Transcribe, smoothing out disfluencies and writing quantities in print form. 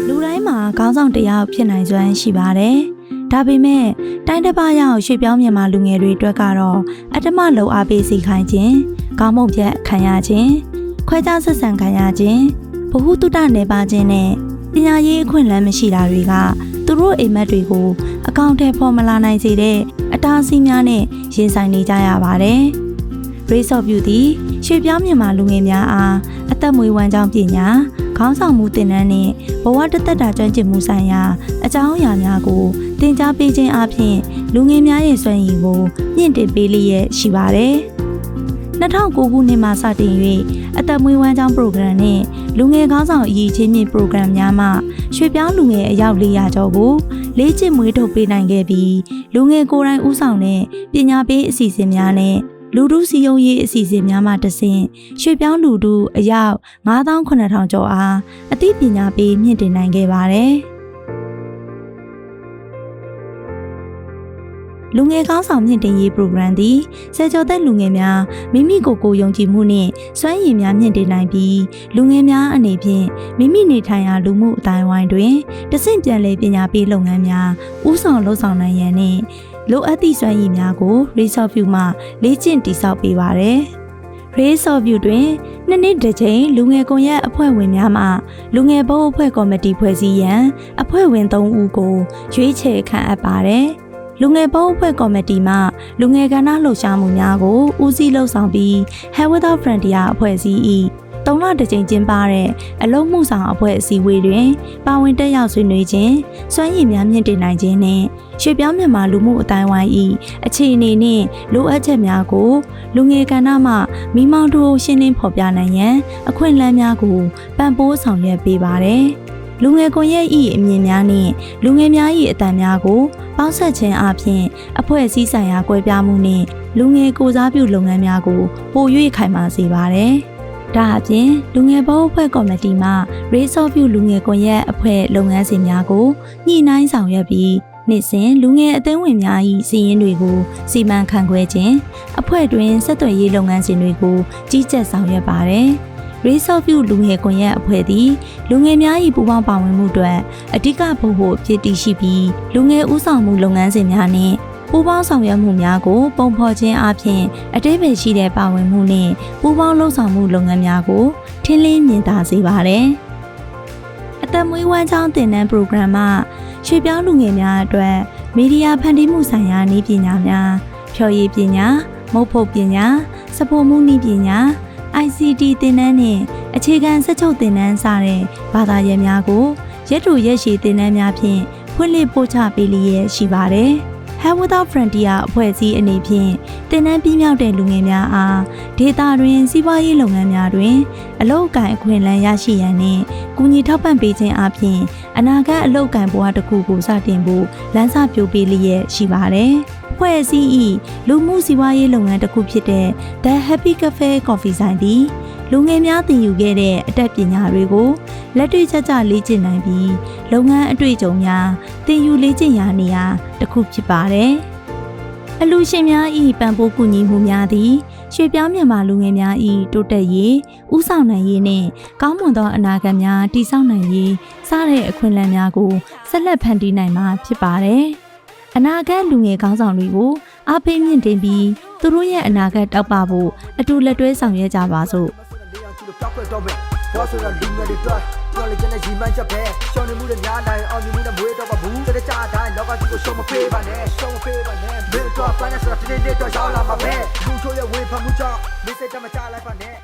လူတိုင်းမှာခေါင်းဆောင်တစ်ယောက်ဖြစ်နိုင်စွမ်းရှိပါတယ်။ဒါပေမဲ့တိုင်းတစ်ပါးရောက်ရွှေ့ပြောင်းမြန်မာလူငယ်တွေအတွက်ကတော့အတ္တမလုံအားပေးစီခိုင်းခြင်း၊ခေါင်းမုံဖြတ်ခံရခြင်း၊ခွဲခြားဆက်ဆံခံရခြင်း၊ဗဟုသုတနယ်ပါခြင်းနဲ့ပညာရေးအခွင့်အလမ်းမရှိတာတွေကသူတို့အိမ်မက်တွေကိုအကောင့်ထဲပေါ်မလာနိုင်စေတဲ့အတားအဆီးများနဲ့ရင်ဆိုင်နေကြရပါတယ်။ Race of You သည်ရွှေ့ပြောင်းမြန်မာလူငယ်များအားအသက်မွေးဝမ်းကြောင်းပညာခေါင်းဆောင်မှုသင်တန်းနဲ့ဘဝတသက်တာကျွမ်းကျင်မှုဆိုင်ရာအကြောင်းအရာများကိုသင်ကြားပေးခြင်းအပြင်လူငယ်များရဲ့စွမ်းရည်ကိုမြင့်တင်ပေးလျက်ရှိပါတယ်။2009ခုနှစ်မှာစတင်၍အသက်မွေးဝမ်းကြောင်း program နဲ့လူငယ်ခေါင်းဆောင်အရေးချင်းမြင့် program များမှရွှေ့ပြောင်းလူငယ်အယောက်400ကျော်ကိုလေ့ကျင့်မွေးထုတ်ပေးနိုင်ခဲ့ပြီးလူငယ်ကိုယ်တိုင်ဦးဆောင်တဲ့ပညာပေးအစီအစဉ်များနဲ့လူထုစည်းရုံးရေးအစီအစဉ်များမှတဆင့်ရွှေ့ပြောင်းလူထုအယောက်9,900 ကျော်အားအသိပညာပေးမြင့်တင်နိုင်ခဲ့ပါတယ်။လူငယ်ကောင်းဆောင်မြင့်တင်ရေး program သည်ဆယ်ကျော်သက်လူငယ်များမိမိကိုယ်ကိုယုံကြည်မှုနှင့်စွမ်းရည်များမြင့်တင်နိုင်ပြီးလူငယ်များအနေဖြင့်မိမိနေထိုင်ရာလူမှုအတိုင်းအဝိုင်းတွင်တဆင့်ပြန်လည်ပညာပေးလုပ်ငန်းများဦးဆောင်လှုပ်ဆောင်နိုင်ရန်နှင့်လိုအပ်သည့်စွမ်းရည်များကို Race of You မှလေ့ကျင့်တည်ဆောက်ပေးပါရယ်။ Race of You တွင်နှစ်တစ်ကြိမ်လူငယ်ကွန်ရက်အဖွဲ့ဝင်များမှလူငယ်ဘုတ်အဖွဲ့ကော်မတီဖွဲ့စည်းရန်အဖွဲ့ဝင်3ဦးကိုရွေးချယ်ခန့်အပ်ပါတယ်။လူငယ်ဘုတ်အဖွဲ့ကော်မတီမှလူငယ်ကဏ္ဍလှုပ်ရှားမှုများကိုဦးစီးလှုပ်ဆောင်ပြီး Health Without Frontier အဖွဲ့အစည်း၏3လတစ်ကြိမ်ကျင်းပတဲ့အလုံးမှုဆောင်အဖွဲ့အစည်းအဝေးတွင်ပါဝင်တက်ရောက်ဆွေးနွေးခြင်းစွမ်းရည်များမြင့်တင်နိုင်ခြင်းနှင့်ရွှေ့ပြောင်းမြန်မာလူမှုအတိုင်းဝိုင်း၏အခြေအနေနှင့်လိုအပ်ချက်များကိုလူငယ်ကဏ္ဍမှမိမောင်းထိုးရှင်းလင်းဖော်ပြနိုင်ရန်အခွင့်အလမ်းများကိုပံ့ပိုးဆောင်ရွက်ပေးပါရယ်။လူငယ်ကွန်ရက်၏အမြင်များနှင့်လူငယ်များ၏အသံများကိုပေါင်းစပ်ခြင်းအပြင်အဖွဲ့အစည်းဆိုင်ရာကွဲပြားမှုနှင့်လူငယ်ကိုစားပြုလုပ်ငန်းများကိုပို၍ခိုင်မာစေပါရယ်။ဒါအပြင်လူငယ်ဘုတ်အဖွဲ့ကော်မတီမှ Race of You လူငယ်ကွန်ရက်အဖွဲ့လုပ်ငန်းစဉ်များကိုညှိနှိုင်းဆောင်ရွက်ပြီးနေ့စဉ်လူငယ်အသင်းဝင်များ၏စီးရင်တွေကိုစီမံခန့်ခွဲခြင်းအဖွဲ့တွင်ဆက်သွယ်ရေးလုပ်ငန်းစဉ်တွေကိုကြီးကြပ်ဆောင်ရွက်ပါတယ်။ Race of You လူငယ်ကွန်ရက်အဖွဲ့သည်လူငယ်များ၏ပူးပေါင်းပါဝင်မှုအတွက်အဓိကဗဟုအဖြစ်တည်ရှိပြီးလူငယ်ဦးဆောင်မှုလုပ်ငန်းစဉ်များနှင့်ပူးပေါင်းဆောင်ရွက်မှုများကိုပုံဖော်ခြင်းအပြင်အသေးပဲရှိတဲ့ပါဝင်မှုနှင့်ပူးပေါင်းလှုပ်ဆောင်မှုလုပ်ငန်းများကိုထင်းလင်းမြင်သာစေပါတယ်။အသက်မွေးဝမ်းကြောင်းသင်တန်း program မှရွှေ့ပြောင်းလူငယ်များအတွက်မီဒီယာဖန်တီးမှုဆိုင်ရာနည်းပညာများဖျော်ရည်ပညာမုတ်ဖို့ပညာစပိုမှုနည်းပညာ ICT သင်တန်းနှင့်အခြေခံစက်ချုပ်သင်တန်းစတဲ့ဘာသာရပ်များကိုရက်တိုရက်ရှည်သင်တန်းများဖြင့်ဖွင့်လှစ်ပို့ချပေးလျက်ရှိပါတယ်။ Health Without Frontier အဖွဲ့အစည်းအနေဖြင့်သင်တန်းပြီးမြောက်တဲ့လူငယ်များအားဒေသတွင်စီးပွားရေးလုပ်ငန်းများတွင်အလုပ်အကိုင်အခွင့်အလမ်းရရှိရန်နှင့်ကူညီထောက်ပံ့ပေးခြင်းအပြင်အနာဂတ်အလုပ်အကိုင်ဘဝတစ်ခုကိုစတင်ဖို့လမ်းစပျိုးပေးလျက်ရှိပါတယ်။အဖွဲ့အစည်း၏လူမှုစီးပွားရေးလုပ်ငန်းတစ်ခုဖြစ်တဲ့ The Happy Cafe Coffee ဆိုင်သည်လူငယ်များသင်ယူခဲ့တဲ့အတတ်ပညာတွေကိုလက်တွေ့ကျကျလေ့ကျင့်နိုင်ပြီးလုပ်ငန်းအတွေ့အကြုံများသင်ယူလေ့ကျင့်ရာနေရာတစ်ခုဖြစ်ပါတယ်။အလှူရှင်များ၏ပံ့ပိုးကူညီမှုများသည်ရွှေ့ပြောင်းမြန်မာလူငယ်များ၏တိုးတက်ရေးဦးဆောင်နိုင်ရေးနှင့်ကောင်းမွန်သောအနာဂတ်များတည်ဆောက်နိုင်ရေးစတဲ့အခွင့်အလမ်းများကိုဆက်လက်ဖန်တီးနိုင်မှာဖြစ်ပါတယ်။အနာဂတ်လူငယ်ခေါင်းဆောင်တွေကိုအားပေးမြင့်တင်ပြီးသူတို့ရဲ့အနာဂတ်တောက်ပဖို့အတူလက်တွဲဆောင်ရွက်ကြပါစို့။ဘောဆိုတာလူငယ်တွေတော့ပြောလေချင်တဲ့ရီမှန်းချက်ပဲရှောင်းနေမှုတွေများနိုင်အောင်မြင်မှုနဲ့မွေးတော့ပါဘူးတဲ့ကြတိုင်းလောကကြီးကိုရှုံးမပေးပါနဲ့ရှုံးမပေးပါနဲ့မင်းတို့ပိုင်းနဲ့ဆိုတာတင်းတင်းတော့ရောက်လာမှာပဲလူချို့ရဲ့ဝေဖန်မှုကြောင့်မိစိတ်တမချလိုက်ပါနဲ့